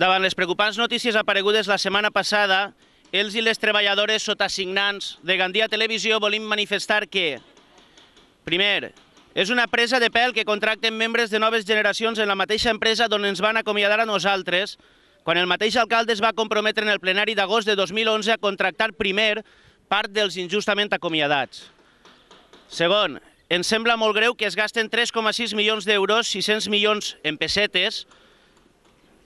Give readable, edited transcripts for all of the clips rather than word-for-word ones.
Davant les preocupants notícies aparegudes la setmana passada, els i les treballadores sotassignants de Gandia Televisió volim manifestar que, primer, és una presa de pèl que contracten membres de noves generacions en la mateixa empresa d'on ens van acomiadar a nosaltres, quan el mateix alcalde es va comprometre en el plenari d'agost de 2011 a contractar primer part dels injustament acomiadats. Segon, ens sembla molt greu que es gasten 3,6 milions d'euros, 600 milions en pessetes,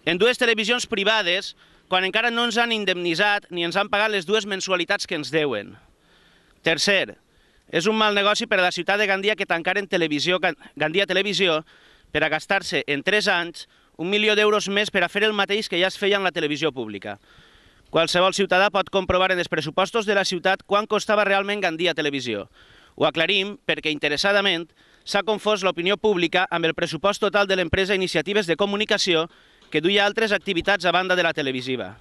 en dues televisions privades, quan encara no ens han indemnitzat ni ens han pagat les dues mensualitats que ens deuen. Tercer, és un mal negoci per a la ciutat de Gandia que tancaren Gandia Televisió per a gastar-se en 3 anys 1 milió d'euros més per a fer el mateix que ja es feia en la televisió pública. Qualsevol ciutadà pot comprovar en els pressupostos de la ciutat quant costava realment Gandia Televisió. Ho aclarim perquè interessadament s'ha confós l'opinió pública amb el pressupost total de l'empresa Iniciatives de Comunicació que duia altres activitats a banda de la televisiva.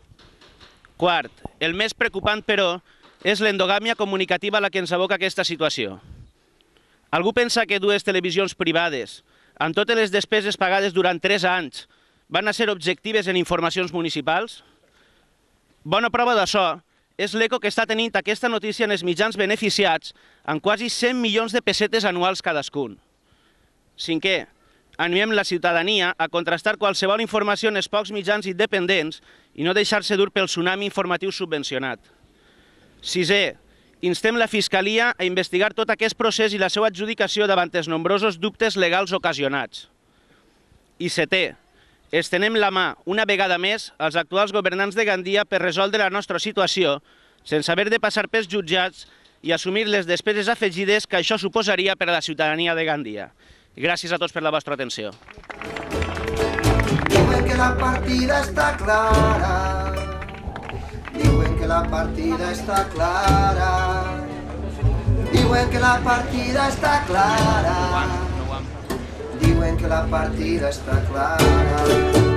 Quart, el més preocupant, però, és l'endogàmia comunicativa a la que ens aboca aquesta situació. Algú pensa que dues televisions privades, amb totes les despeses pagades durant 3 anys, van a ser objectives en informacions municipals? Bona prova d'això és l'eco que està tenint aquesta notícia en els mitjans beneficiats amb quasi 100 milions de pessetes anuals cadascun. Cinquè, animem la ciutadania a contrastar qualsevol informació en els pocs mitjans independents i no deixar-se dur pel tsunami informatiu subvencionat. Sisè, instem la Fiscalia a investigar tot aquest procés i la seva adjudicació davant els nombrosos dubtes legals ocasionats. I setè, estenem la mà una vegada més als actuals governants de Gandia per resoldre la nostra situació sense haver de passar pels jutjats i assumir les despeses afegides que això suposaria per a la ciutadania de Gandia. Gràcies a tots per la vostra atenció. Diuen que la partida està clara. Diuen que la partida està clara. Diuen que la partida està clara. Diuen que la partida està clara.